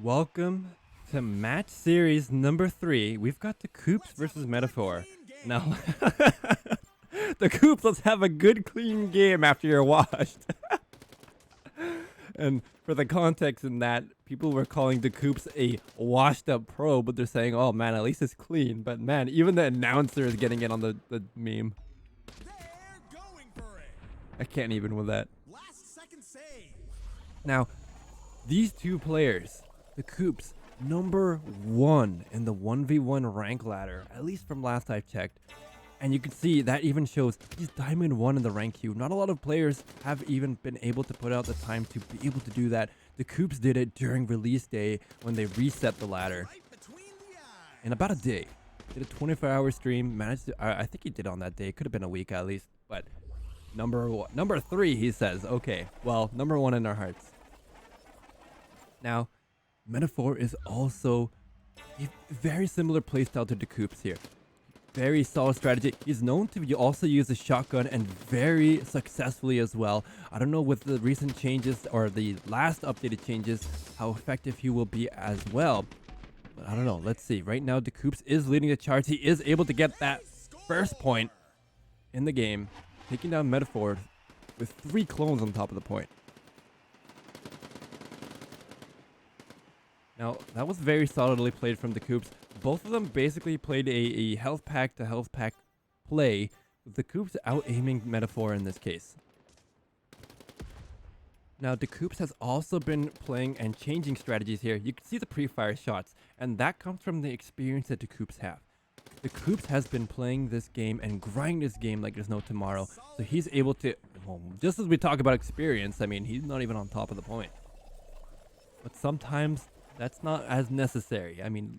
Welcome to match series number 3. We've got Dacoops versus Metaphor. Now, Dacoops, let's have a good clean game after you're washed. And for the context in that, people were calling Dacoops a washed up pro, but they're saying, oh man, at least it's clean. But man, even the announcer is getting it on the meme. I can't even with that. Now, these two players, Dacoops, number 1 in the 1v1 rank ladder, at least from last I've checked. And you can see that even shows he's Diamond 1 in the rank queue. Not a lot of players have even been able to put out the time to be able to do that. Dacoops did it during release day when they reset the ladder. In about a day. Did a 24-hour stream, managed to, I think he did on that day. It could have been a week at least, but number 3, he says. Okay, well, number 1 in our hearts. Now, Metaphor is also a very similar playstyle to Dacoops here. Very solid strategy. He's known to also use a shotgun and very successfully as well. I don't know with the recent changes or the last updated changes how effective he will be as well. But I don't know. Let's see. Right now, Dacoops is leading the charge. He is able to get that first point in the game, taking down Metaphor with 3 clones on top of the point. Now, that was very solidly played from Dacoops. Both of them basically played a health pack to health pack play, with Dacoops out-aiming Metaphor in this case. Now, Dacoops has also been playing and changing strategies here. You can see the pre-fire shots, and that comes from the experience that Dacoops have. Dacoops has been playing this game and grinding this game like there's no tomorrow, so he's able to, well, just as we talk about experience, I mean, he's not even on top of the point. But sometimes that's not as necessary. I mean,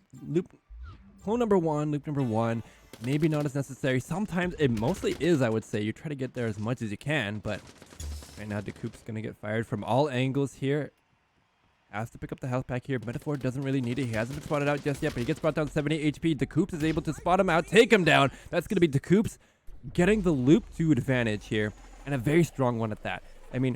clone number 1, loop number 1, maybe not as necessary. Sometimes it mostly is, I would say. You try to get there as much as you can, but right now Dacoops is going to get fired from all angles here. Has to pick up the health pack here. Metaphor doesn't really need it. He hasn't been spotted out just yet, but he gets brought down 70 HP. Dacoops is able to spot him out, take him down. That's going to be Dacoops getting the loop 2 advantage here, and a very strong one at that. I mean,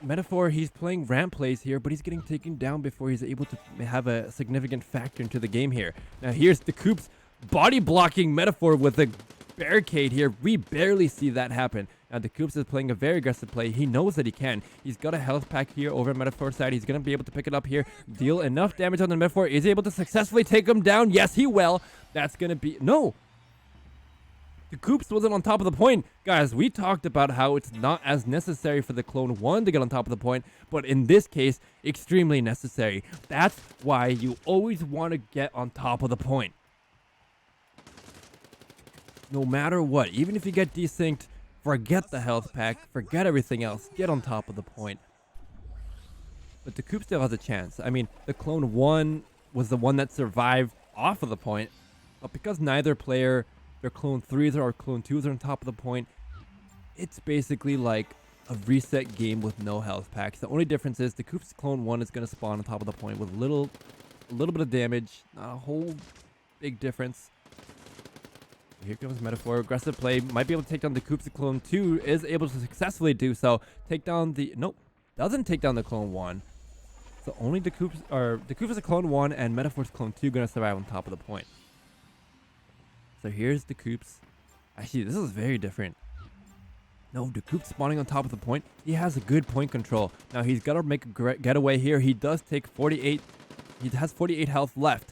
Metaphor, he's playing ramp plays here, but he's getting taken down before he's able to have a significant factor into the game here. Now here's Dacoops body blocking Metaphor with a barricade here. We barely see that happen. Now Dacoops is playing a very aggressive play. He knows that he can. He's got a health pack here over Metaphor's side. He's going to be able to pick it up here, deal enough damage on the Metaphor. Is he able to successfully take him down? Yes, he will. That's going to be... No! Dacoops wasn't on top of the point. Guys, we talked about how it's not as necessary for the clone 1 to get on top of the point, but in this case, extremely necessary. That's why you always want to get on top of the point. No matter what, even if you get desynced, forget the health pack, forget everything else, get on top of the point. But Dacoops still has a chance. I mean, the clone 1 was the one that survived off of the point, but because neither player, their clone 3s or clone 2s are on top of the point, it's basically like a reset game with no health packs. The only difference is Dacoops clone 1 is going to spawn on top of the point with a little bit of damage, not a whole big difference. Here comes Metaphor, aggressive play, might be able to take down Dacoops. Clone 2 is able to successfully do so. Take down the, nope, doesn't take down the clone 1. So only Dacoops is a clone 1 and Metaphor's clone 2 going to survive on top of the point. So here's Dacoops. Actually, this is very different. No, Dacoops spawning on top of the point. He has a good point control. Now he's got to make a getaway here. He does take 48. He has 48 health left.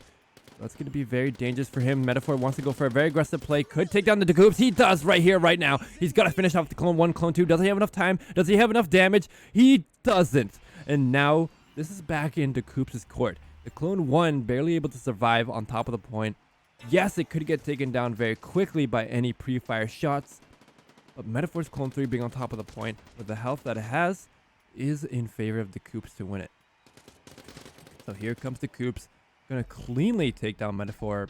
That's going to be very dangerous for him. Metaphor wants to go for a very aggressive play. Could take down the Dacoops. He does right here, right now. He's got to finish off the clone 1, clone 2. Does he have enough time? Does he have enough damage? He doesn't. And now this is back in Dacoops' court. The clone 1 barely able to survive on top of the point. Yes, it could get taken down very quickly by any pre-fire shots, but Metaphor's clone 3 being on top of the point with the health that it has is in favor of Dacoops to win it. So here comes Dacoops, gonna cleanly take down Metaphor.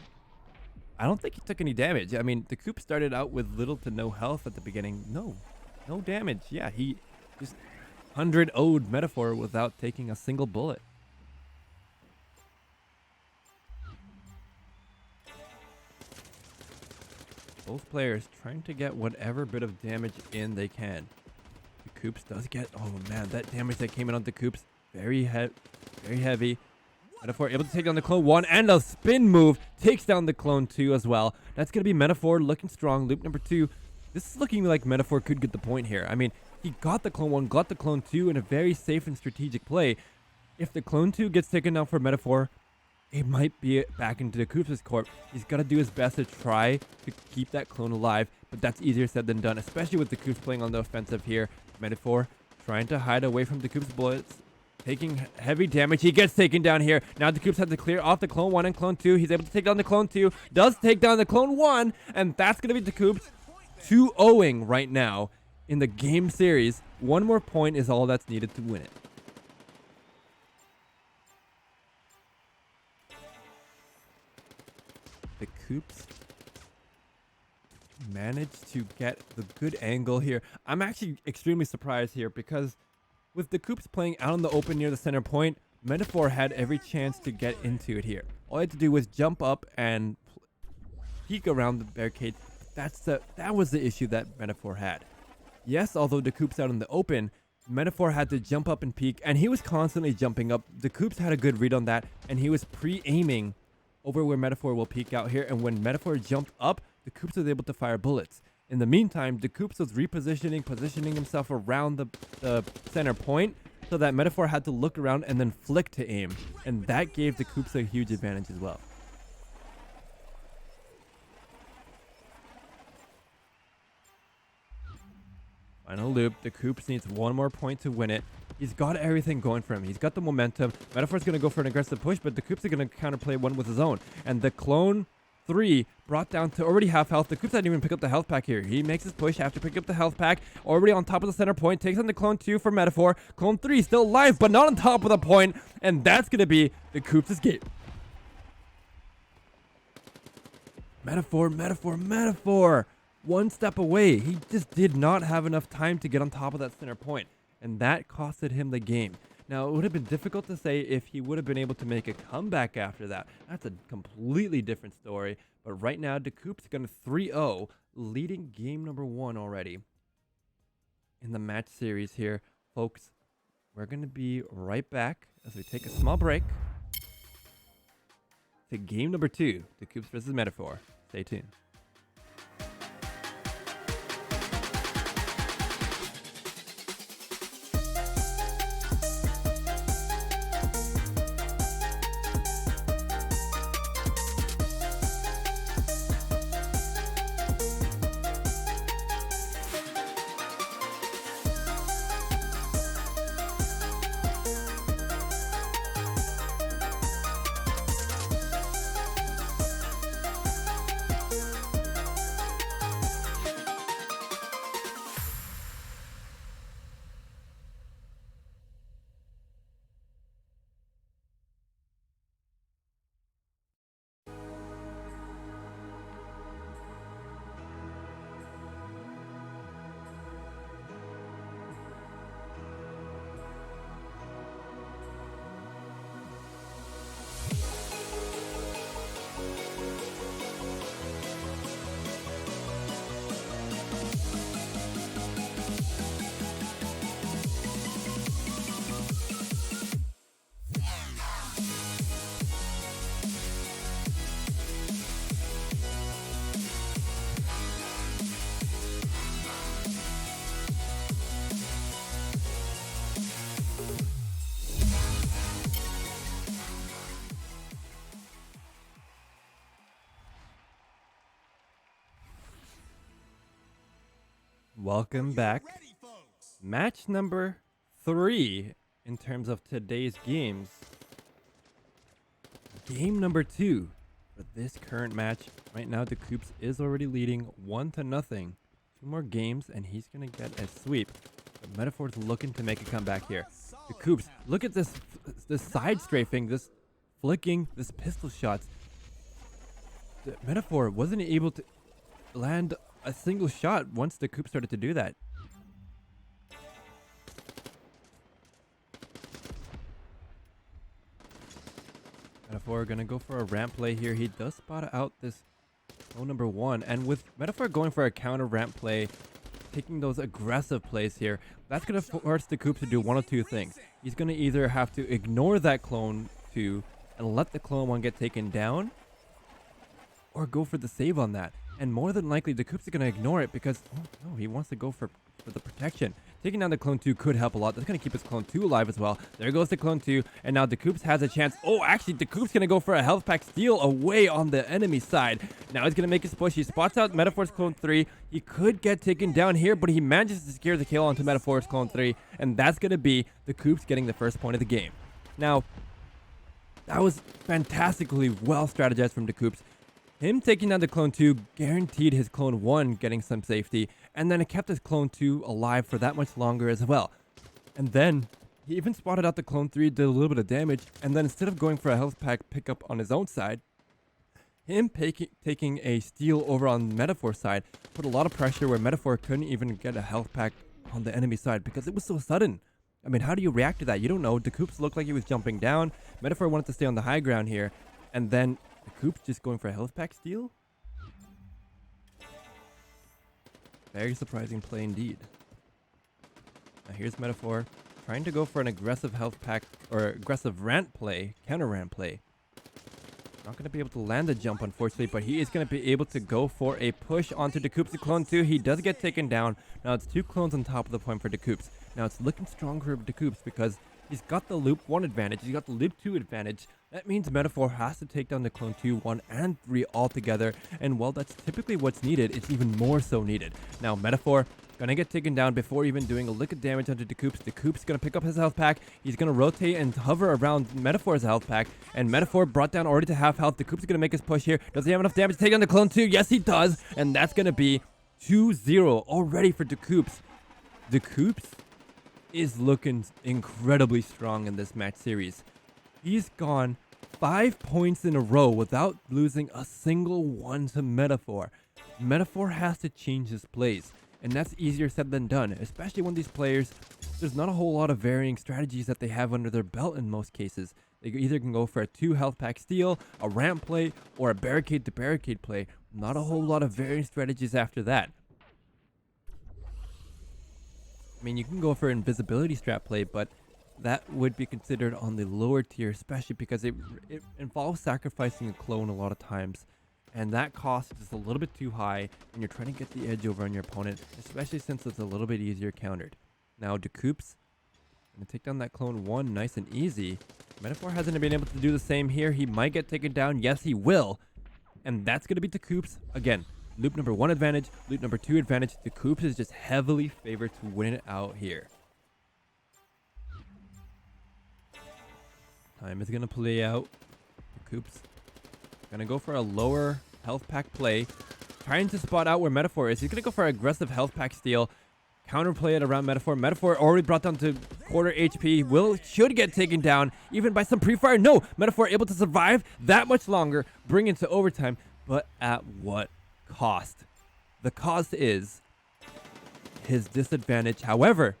I don't think he took any damage. I mean, Dacoops started out with little to no health at the beginning. No damage. Yeah, he just 100-0'd Metaphor without taking a single bullet. Both players trying to get whatever bit of damage in they can. Dacoops does get, oh man, that damage that came in on Dacoops, very Very heavy. Metaphor able to take down the clone 1, and a spin move takes down the clone 2 as well. That's going to be Metaphor looking strong. Loop number 2. This is looking like Metaphor could get the point here. I mean, he got the clone 1, got the clone 2 in a very safe and strategic play. If the clone 2 gets taken down for Metaphor, it might be back into Dacoops' court. He's got to do his best to try to keep that clone alive, but that's easier said than done, especially with Dacoops playing on the offensive here. Metaphor trying to hide away from Dacoops' bullets, taking heavy damage. He gets taken down here. Now Dacoops has to clear off the clone 1 and clone 2. He's able to take down the clone 2, does take down the clone 1, and that's going to be Dacoops 2-0ing right now in the game series. One more point is all that's needed to win it. Dacoops managed to get the good angle here. I'm actually extremely surprised here because with Dacoops playing out in the open near the center point, Metaphor had every chance to get into it here. All he had to do was jump up and peek around the barricade. That was the issue that Metaphor had. Yes, although Dacoops out in the open, Metaphor had to jump up and peek, and he was constantly jumping up. Dacoops had a good read on that, and he was pre-aiming over where Metaphor will peek out here, and when Metaphor jumped up, Dacoops was able to fire bullets. In the meantime, Dacoops was positioning himself around the center point so that Metaphor had to look around and then flick to aim, and that gave Dacoops a huge advantage as well. Final loop. Dacoops needs one more point to win it. He's got everything going for him. He's got the momentum. Metaphor's going to go for an aggressive push, but Dacoops is going to counterplay one with his own. And the clone 3 brought down to already half health. Dacoops didn't even pick up the health pack here. He makes his push after picking up the health pack. Already on top of the center point. Takes on the clone 2 for Metaphor. Clone 3 still alive, but not on top of the point. And that's going to be Dacoops' game. Metaphor. One step away. He just did not have enough time to get on top of that center point. And that costed him the game. Now, it would have been difficult to say if he would have been able to make a comeback after that. That's a completely different story. But right now, Dacoops going to 3-0, leading game number 1 already in the match series here. Folks, we're going to be right back as we take a small break to game number 2, Dacoops versus Metaphor. Stay tuned. Welcome back. Match number 3 in terms of today's games. Game number 2 for this current match. Right now, Dacoops is already leading 1-0. 2 more games and he's going to get a sweep. But Metaphor's looking to make a comeback here. Dacoops, look at this side strafing, this flicking, this pistol shots. The Metaphor wasn't able to land a single shot once Dacoops started to do that. Metaphor gonna go for a ramp play here. He does spot out this clone number 1, and with Metaphor going for a counter ramp play, taking those aggressive plays here, that's going to force Dacoops to do one of two things. He's going to either have to ignore that clone 2 and let the clone 1 get taken down, or go for the save on that. And more than likely, Dacoops is going to ignore it because, oh no, he wants to go for the protection. Taking down the clone 2 could help a lot. That's going to keep his clone 2 alive as well. There goes the clone 2, and now Dacoops has a chance. Oh, actually, Dacoops going to go for a health pack steal away on the enemy side. Now he's going to make his push. He spots out Metaphor's clone 3. He could get taken down here, but he manages to secure the kill onto Metaphor's clone 3, and that's going to be Dacoops getting the first point of the game. Now, that was fantastically well strategized from Dacoops. Him taking down the clone 2 guaranteed his clone 1 getting some safety, and then it kept his clone 2 alive for that much longer as well. And then he even spotted out the clone 3, did a little bit of damage, and then instead of going for a health pack pickup on his own side, him taking a steal over on Metaphor's side put a lot of pressure where Metaphor couldn't even get a health pack on the enemy side because it was so sudden. I mean, how do you react to that? You don't know. Dacoops looked like he was jumping down. Metaphor wanted to stay on the high ground here, and then Dacoops just going for a health pack steal? Very surprising play indeed. Now here's Metaphor trying to go for an aggressive health pack or aggressive rant play, counter rant play. Not going to be able to land the jump, unfortunately, but he is going to be able to go for a push onto Dacoops' clone 2. He does get taken down. Now it's 2 clones on top of the point for Dacoops. Now it's looking strong for Dacoops because he's got the loop 1 advantage. He's got the loop 2 advantage. That means Metaphor has to take down the clone 2, 1, and 3 all together. And while that's typically what's needed, it's even more so needed. Now Metaphor gonna get taken down before even doing a lick of damage onto Dacoops. Dacoops gonna pick up his health pack. He's gonna rotate and hover around Metaphor's health pack. And Metaphor brought down already to half health. Dacoops is gonna make his push here. Does he have enough damage to take down the clone 2? Yes, he does. And that's gonna be 2-0 already for Dacoops. Dacoops is looking incredibly strong in this match series. He's gone 5 points in a row without losing a single one to Metaphor. Metaphor has to change his plays, and that's easier said than done, especially when these players, there's not a whole lot of varying strategies that they have under their belt in most cases. They either can go for a 2 health pack steal, a ramp play, or a barricade to barricade play. Not a whole lot of varying strategies after that. I mean, you can go for invisibility strat play, but that would be considered on the lower tier, especially because it involves sacrificing a clone a lot of times. And that cost is a little bit too high when you're trying to get the edge over on your opponent, especially since it's a little bit easier countered. Now, Dacoops gonna take down that clone 1 nice and easy. Metaphor hasn't been able to do the same here. He might get taken down. Yes, he will. And that's gonna be Dacoops. Again, loop number 1 advantage, loop number 2 advantage. Dacoops is just heavily favored to win it out here. Time is gonna play out. Dacoops gonna go for a lower health pack play, trying to spot out where Metaphor is. He's gonna go for an aggressive health pack steal, counterplay it around Metaphor. Metaphor already brought down to quarter HP. Should get taken down even by some pre-fire. No, Metaphor able to survive that much longer, bring it to overtime, but at what cost? The cost is his disadvantage. However,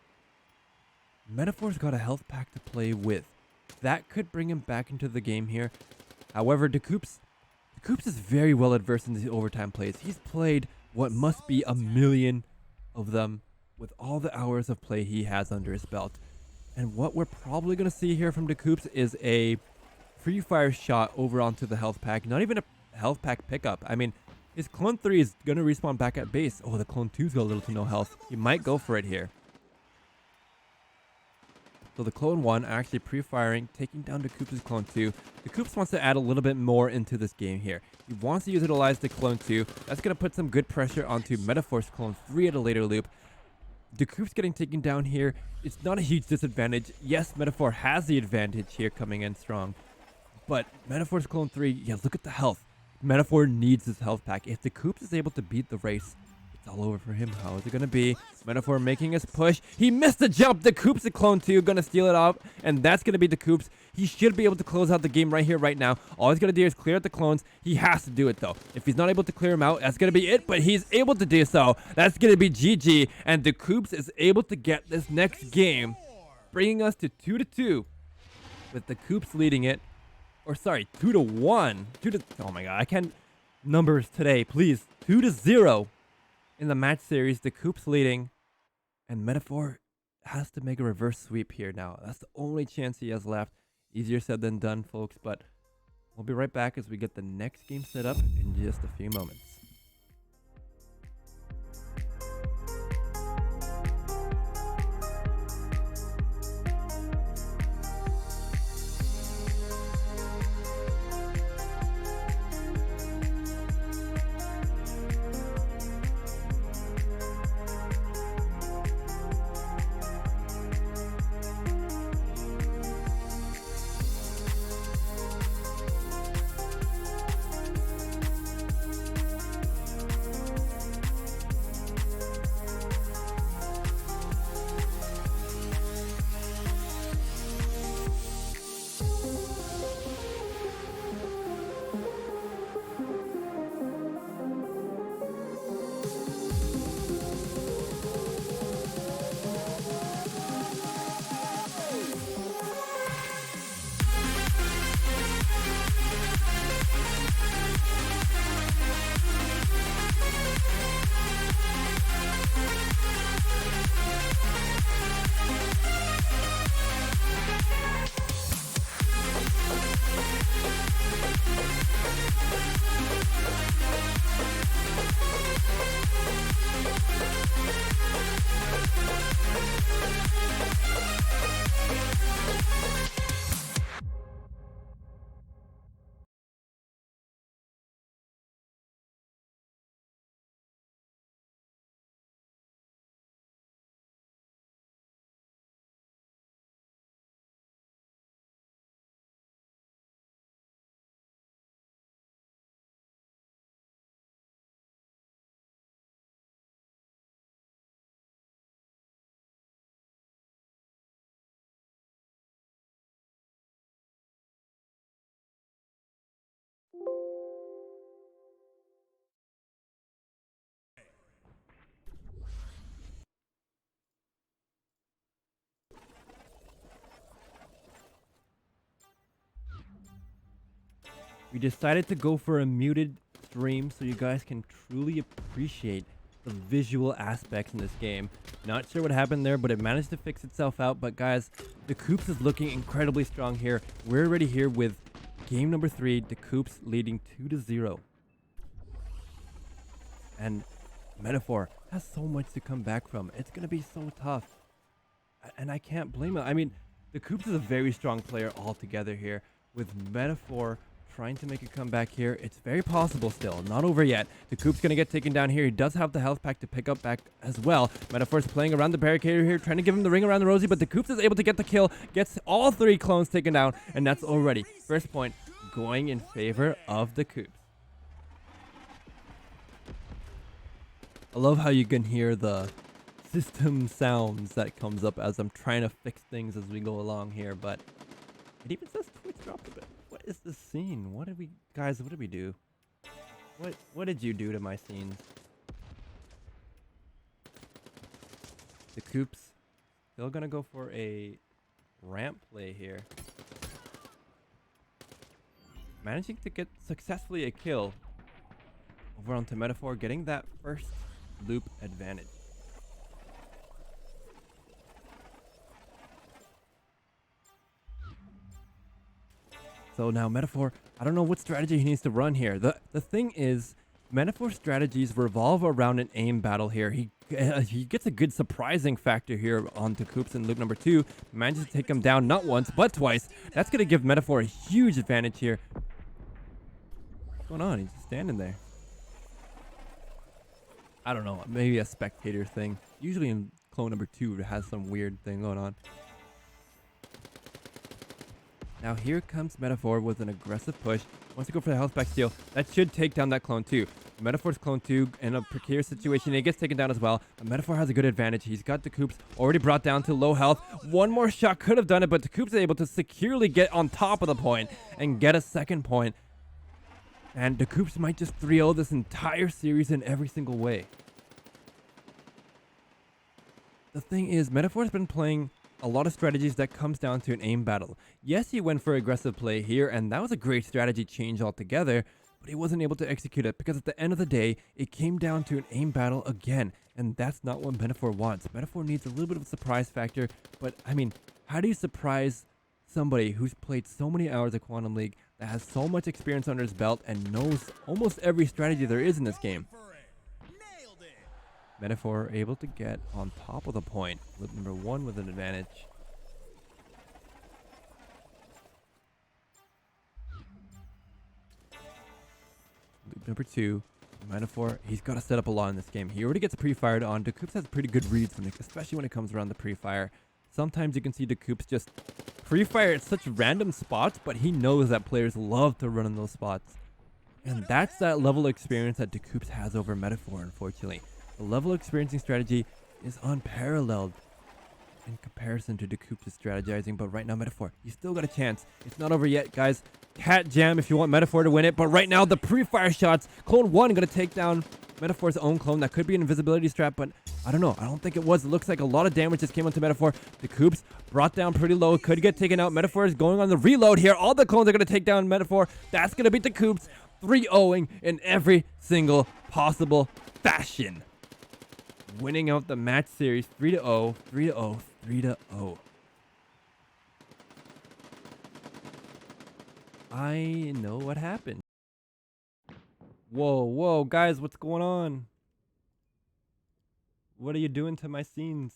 Metaphor's got a health pack to play with. That could bring him back into the game here. However, Dacoops is very well adversed in these overtime plays. He's played what must be a million of them with all the hours of play he has under his belt. And what we're probably going to see here from Dacoops is a free fire shot over onto the health pack. Not even a health pack pickup. I mean, his clone 3 is going to respawn back at base. Oh, the clone 2's got a little to no health. He might go for it here. So the clone 1 actually pre-firing, taking down Dacoops' clone 2. Dacoops wants to add a little bit more into this game here. He wants to utilize the clone 2. That's going to put some good pressure onto Metaphor's clone 3 at a later loop. Dacoops getting taken down here. It's not a huge disadvantage. Yes, Metaphor has the advantage here coming in strong. But Metaphor's clone 3, yeah, look at the health. Metaphor needs his health pack. If Dacoops is able to beat the race, it's all over for him. How is it going to be? Metaphor making his push. He missed the jump. Dacoops the clone 2 going to steal it off. And that's going to be Dacoops. He should be able to close out the game right here, right now. All he's going to do is clear out the clones. He has to do it, though. If he's not able to clear him out, that's going to be it. But he's able to do so. That's going to be GG. And Dacoops is able to get this next game, bringing us to 2-2. With Dacoops leading it. Or sorry, 2-1. Oh my god, I can't. Numbers today, please. 2-0. in the match series. Dacoops leading, and Metaphor has to make a reverse sweep here now. That's the only chance he has left. Easier said than done, folks, but we'll be right back as we get the next game set up in just a few moments. We decided to go for a muted stream so you guys can truly appreciate the visual aspects in this game. Not sure what happened there, but it managed to fix itself out. But guys, Dacoops is looking incredibly strong here. We're already here with game number 3, Dacoops leading 2-0. And Metaphor has so much to come back from. It's going to be so tough. And I can't blame him. I mean, Dacoops is a very strong player altogether here. With Metaphor trying to make a comeback here, it's very possible still. Not over yet. Dacoops going to get taken down here. He does have the health pack to pick up back as well. Metaphor's playing around the barricade here, trying to give him the ring around the Rosie, but Dacoops is able to get the kill, gets all 3 clones taken down, and that's already first point going in favor of Dacoops. I love how you can hear the system sounds that comes up as I'm trying to fix things as we go along here, but it even says Twitch dropped a bit. What is this scene? What did we, guys, what did we do? What did you do to my scenes? Dacoops still gonna go for a ramp play here. Managing to get successfully a kill over onto Metaphor, getting that first loop advantage. So now Metaphor, I don't know what strategy he needs to run here. The thing is, Metaphor's strategies revolve around an aim battle here. He gets a good surprising factor here on Dacoops in loop number 2. Manages to take him down not once, but twice. That's going to give Metaphor a huge advantage here. What's going on? He's just standing there. I don't know, maybe a spectator thing. Usually in clone number 2 it has some weird thing going on. Now here comes Metaphor with an aggressive push. Wants to go for the health pack steal. That should take down that clone 2. Metaphor's clone 2 in a precarious situation. He gets taken down as well. But Metaphor has a good advantage. He's got Dacoops already brought down to low health. One more shot could have done it, but Dacoops is able to securely get on top of the point and get a second point. And Dacoops might just 3-0 this entire series in every single way. The thing is, Metaphor's been playing a lot of strategies that comes down to an aim battle. Yes, he went for aggressive play here, and that was a great strategy change altogether, but he wasn't able to execute it because at the end of the day, it came down to an aim battle again, and that's not what Metaphor wants. Metaphor needs a little bit of a surprise factor, but I mean, how do you surprise somebody who's played so many hours of Quantum League, that has so much experience under his belt, and knows almost every strategy there is in this game? Metaphor able to get on top of the point. Loop number 1 with an advantage. Loop number 2. Metaphor, he's got to set up a lot in this game. He already gets pre-fired on. Dacoops has pretty good reads, especially when it comes around the pre-fire. Sometimes you can see Dacoops just pre-fire at such random spots, but he knows that players love to run in those spots. And that's that level of experience that Dacoops has over Metaphor, unfortunately. The level of experiencing strategy is unparalleled in comparison to Dacoops' strategizing, but right now, Metaphor, you still got a chance. It's not over yet, guys. Cat jam if you want Metaphor to win it, but right now, the pre-fire shots. Clone 1 going to take down Metaphor's own clone. That could be an invisibility strap, but I don't know. I don't think it was. It looks like a lot of damage just came onto Metaphor. Dacoops brought down pretty low. Could get taken out. Metaphor is going on the reload here. All the clones are going to take down Metaphor. That's going to beat Dacoops. 3-0ing in every single possible fashion. Winning out the match series 3-0, 3-0, 3-0. I know what happened. Whoa, guys, what's going on? What are you doing to my scenes?